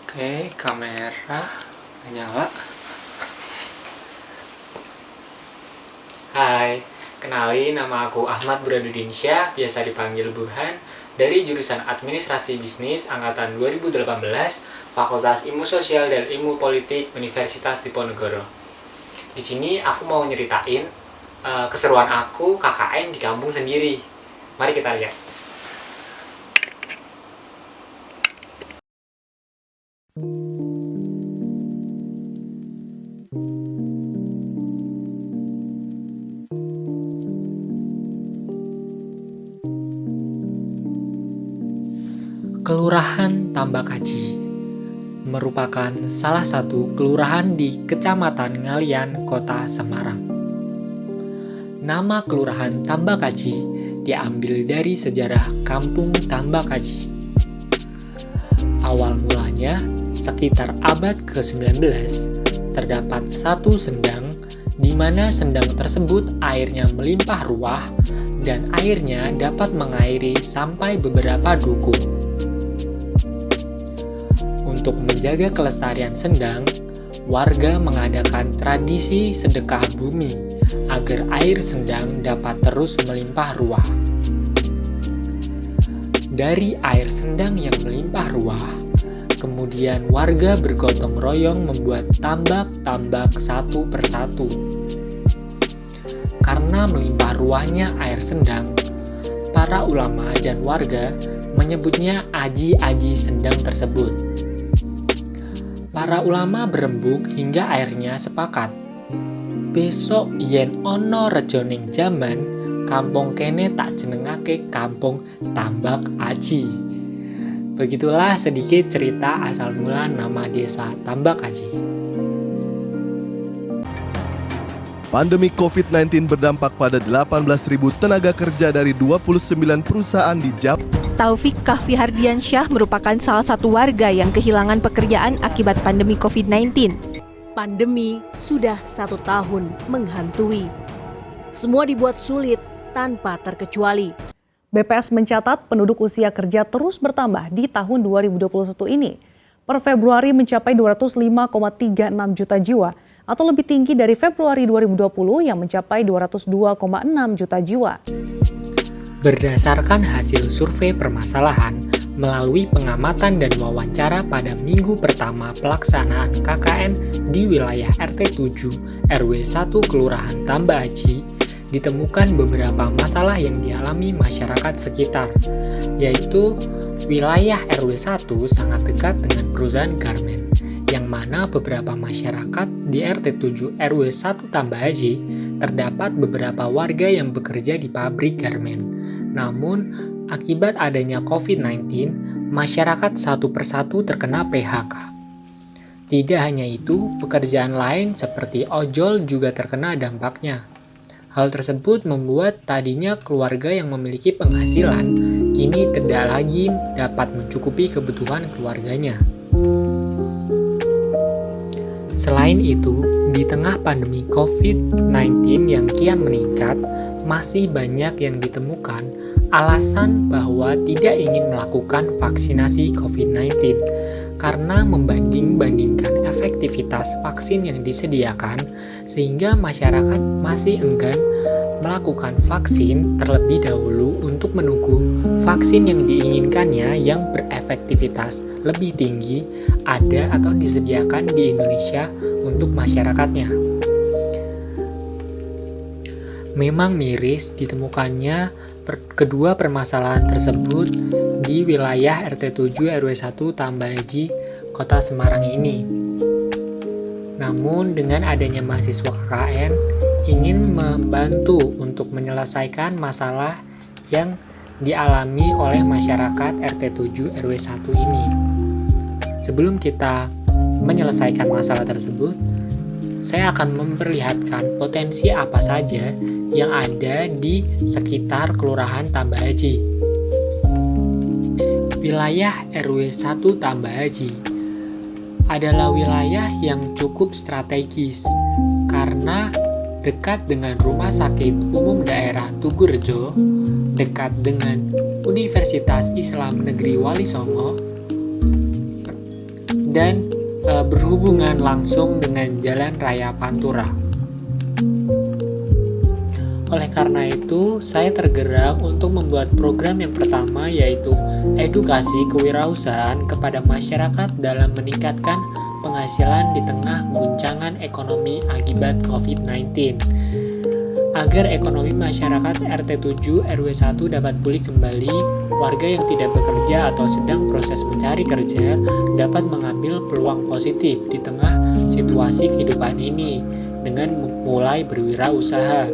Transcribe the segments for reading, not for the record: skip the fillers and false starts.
Oke, kamera nyala. Hai, kenalin nama aku Ahmad Buradudinsya, biasa dipanggil Burhan, dari jurusan Administrasi Bisnis Angkatan 2018, Fakultas Ilmu Sosial dan Ilmu Politik Universitas Diponegoro. Di sini aku mau nyeritain keseruan aku KKN di kampung sendiri. Mari kita lihat. Kelurahan Tambakaji merupakan salah satu kelurahan di Kecamatan Ngalian, Kota Semarang. Nama Kelurahan Tambakaji diambil dari sejarah Kampung Tambakaji. Awal mulanya, sekitar abad ke-19, terdapat satu sendang di mana sendang tersebut airnya melimpah ruah dan airnya dapat mengairi sampai beberapa dukuh. Untuk menjaga kelestarian sendang, warga mengadakan tradisi sedekah bumi agar air sendang dapat terus melimpah ruah. Dari air sendang yang melimpah ruah, kemudian warga bergotong royong membuat tambak-tambak satu persatu. Karena melimpah ruahnya air sendang, para ulama dan warga menyebutnya aji-aji sendang tersebut. Para ulama berembuk hingga akhirnya sepakat. Besok yen ono rejoning jaman, kampung kene tak jenengake Kampung Tambak Aji. Begitulah sedikit cerita asal mula nama desa Tambak Aji. Pandemi COVID-19 berdampak pada 18.000 tenaga kerja dari 29 perusahaan di Jawa. Taufik Kahfi Hardiansyah merupakan salah satu warga yang kehilangan pekerjaan akibat pandemi COVID-19. Pandemi sudah 1 tahun menghantui. Semua dibuat sulit tanpa terkecuali. BPS mencatat penduduk usia kerja terus bertambah di tahun 2021 ini. Per Februari mencapai 205,36 juta jiwa atau lebih tinggi dari Februari 2020 yang mencapai 202,6 juta jiwa. Berdasarkan hasil survei permasalahan melalui pengamatan dan wawancara pada minggu pertama pelaksanaan KKN di wilayah RT 7 RW 1 Kelurahan Tambak Aji, ditemukan beberapa masalah yang dialami masyarakat sekitar, yaitu wilayah RW 1 sangat dekat dengan perusahaan garmen, yang mana beberapa masyarakat di RT 7 RW 1 Tambak Aji terdapat beberapa warga yang bekerja di pabrik garmen. Namun, akibat adanya COVID-19, masyarakat satu persatu terkena PHK. Tidak hanya itu, pekerjaan lain seperti ojol juga terkena dampaknya. Hal tersebut membuat tadinya keluarga yang memiliki penghasilan kini tidak lagi dapat mencukupi kebutuhan keluarganya. Selain itu, di tengah pandemi COVID-19 yang kian meningkat, masih banyak yang ditemukan alasan bahwa tidak ingin melakukan vaksinasi COVID-19 karena membanding-bandingkan efektivitas vaksin yang disediakan, sehingga masyarakat masih enggan melakukan vaksin terlebih dahulu untuk menunggu vaksin yang diinginkannya yang berefektivitas lebih tinggi ada atau disediakan di Indonesia untuk masyarakatnya. Memang miris ditemukannya kedua permasalahan tersebut di wilayah RT 7 RW 1 Tambak Aji, Kota Semarang ini. Namun dengan adanya mahasiswa KKN ingin membantu untuk menyelesaikan masalah yang dialami oleh masyarakat RT 7 RW 1 ini. Sebelum kita menyelesaikan masalah tersebut, saya akan memperlihatkan potensi apa saja yang ada di sekitar Kelurahan Tambak Aji. Wilayah RW 1 Tambak Aji adalah wilayah yang cukup strategis karena dekat dengan Rumah Sakit Umum Daerah Tugurejo, dekat dengan Universitas Islam Negeri Wali Songo, dan berhubungan langsung dengan Jalan Raya Pantura. Oleh karena itu, saya tergerak untuk membuat program yang pertama, yaitu edukasi kewirausahaan kepada masyarakat dalam meningkatkan penghasilan di tengah guncangan ekonomi akibat COVID-19. Agar ekonomi masyarakat RT 7 RW 1 dapat pulih kembali, warga yang tidak bekerja atau sedang proses mencari kerja dapat mengambil peluang positif di tengah situasi kehidupan ini dengan mulai berwirausaha.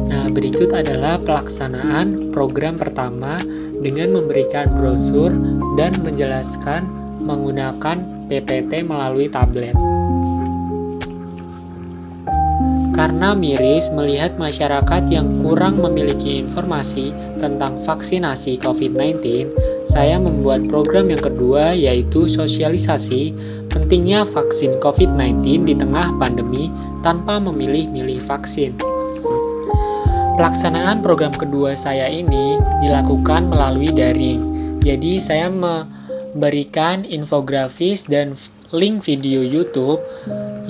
Nah, berikut adalah pelaksanaan program pertama dengan memberikan brosur dan menjelaskan menggunakan PPT melalui tablet. Karena miris melihat masyarakat yang kurang memiliki informasi tentang vaksinasi COVID-19, saya membuat program yang kedua, yaitu sosialisasi pentingnya vaksin COVID-19 di tengah pandemi tanpa memilih-milih vaksin. Pelaksanaan program kedua saya ini dilakukan melalui daring. Jadi saya memberikan infografis dan link video YouTube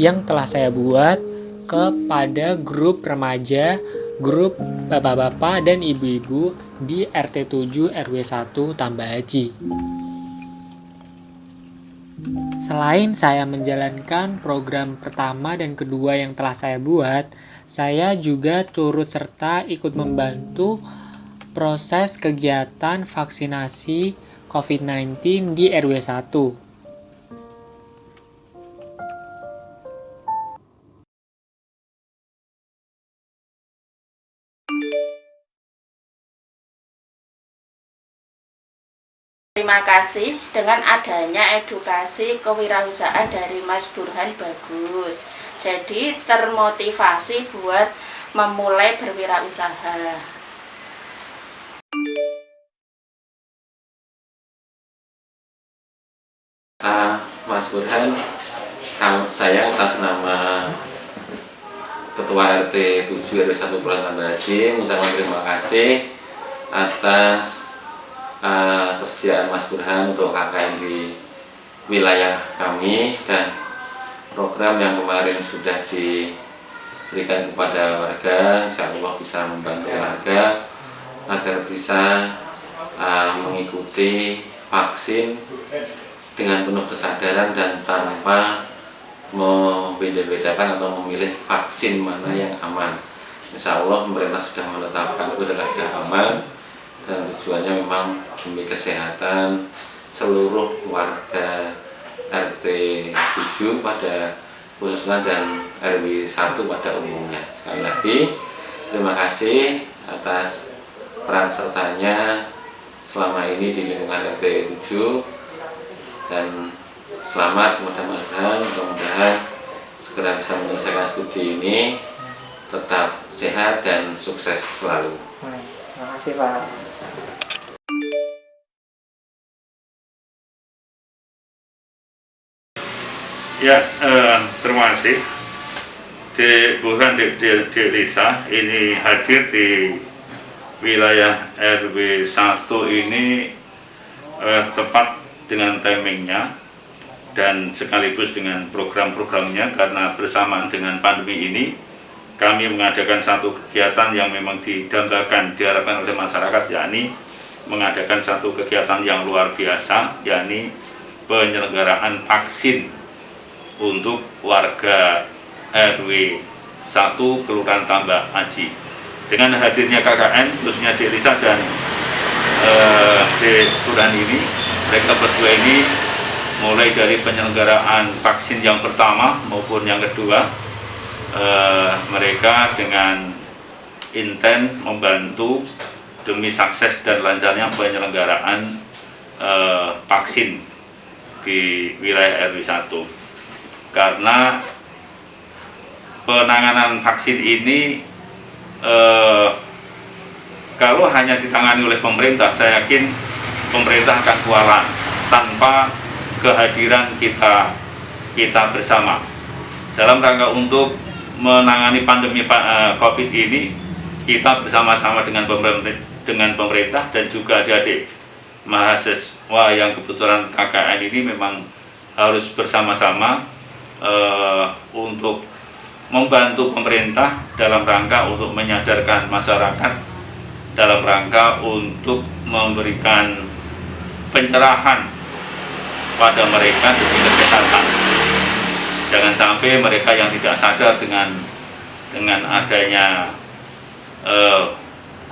yang telah saya buat kepada grup remaja, grup bapak-bapak dan ibu-ibu di RT 7 RW 1 Tambah Haji. Selain saya menjalankan program pertama dan kedua yang telah saya buat, saya juga turut serta ikut membantu proses kegiatan vaksinasi COVID-19 di RW 1. Terima kasih, dengan adanya edukasi kewirausahaan dari Mas Burhan bagus. Jadi termotivasi buat memulai berwirausaha. Mas Burhan, saya atas nama Ketua RT 7 RW 1 Kelurahan Tambah Haji mengucapkan terima kasih atas kesediaan Mas Burhan untuk KKN di wilayah kami dan program yang kemarin sudah diberikan kepada warga. Insya Allah bisa membantu warga agar bisa mengikuti vaksin dengan penuh kesadaran dan tanpa membeda-bedakan atau memilih vaksin mana yang aman. Insya Allah pemerintah sudah menetapkan itu adalah aman dan tujuannya memang demi kesehatan seluruh warga RT 7 pada khususnya dan RW 1 pada umumnya. Sekali lagi terima kasih atas peran sertanya selama ini di lingkungan RT 7 dan selamat, mudah-mudahan segera bisa menyelesaikan studi ini, tetap sehat dan sukses selalu. Terima kasih Pak. Ya, terima kasih. Burhan Lisa ini hadir di wilayah RW 1 ini tepat dengan timingnya dan sekaligus dengan program-programnya, karena bersamaan dengan pandemi ini kami mengadakan satu kegiatan yang memang didambakan, diharapkan oleh masyarakat, yakni mengadakan satu kegiatan yang luar biasa, yakni penyelenggaraan vaksin untuk warga RW 1 Kelurahan Tambah Haji. Dengan hadirnya KKN, khususnya Dek Lisa dan Dek Burhan ini, mereka berdua ini mulai dari penyelenggaraan vaksin yang pertama maupun yang kedua, mereka dengan intent membantu demi sukses dan lancarnya penyelenggaraan vaksin di wilayah RW 1. Karena penanganan vaksin ini kalau hanya ditangani oleh pemerintah, saya yakin pemerintah akan kewalahan tanpa kehadiran kita bersama dalam rangka untuk menangani pandemi COVID ini. Kita bersama-sama dengan pemerintah dan juga adik-adik mahasiswa yang kebetulan KKN ini memang harus bersama-sama untuk membantu pemerintah dalam rangka untuk menyadarkan masyarakat, dalam rangka untuk memberikan pencerahan pada mereka demi kesehatan. Jangan sampai mereka yang tidak sadar dengan adanya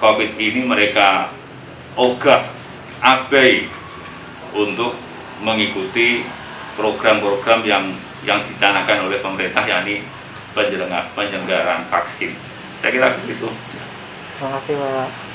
COVID ini, mereka ogah, abai untuk mengikuti program-program yang dicanangkan oleh pemerintah, yakni penyelenggaraan vaksin. Saya kira begitu. Terima kasih Pak.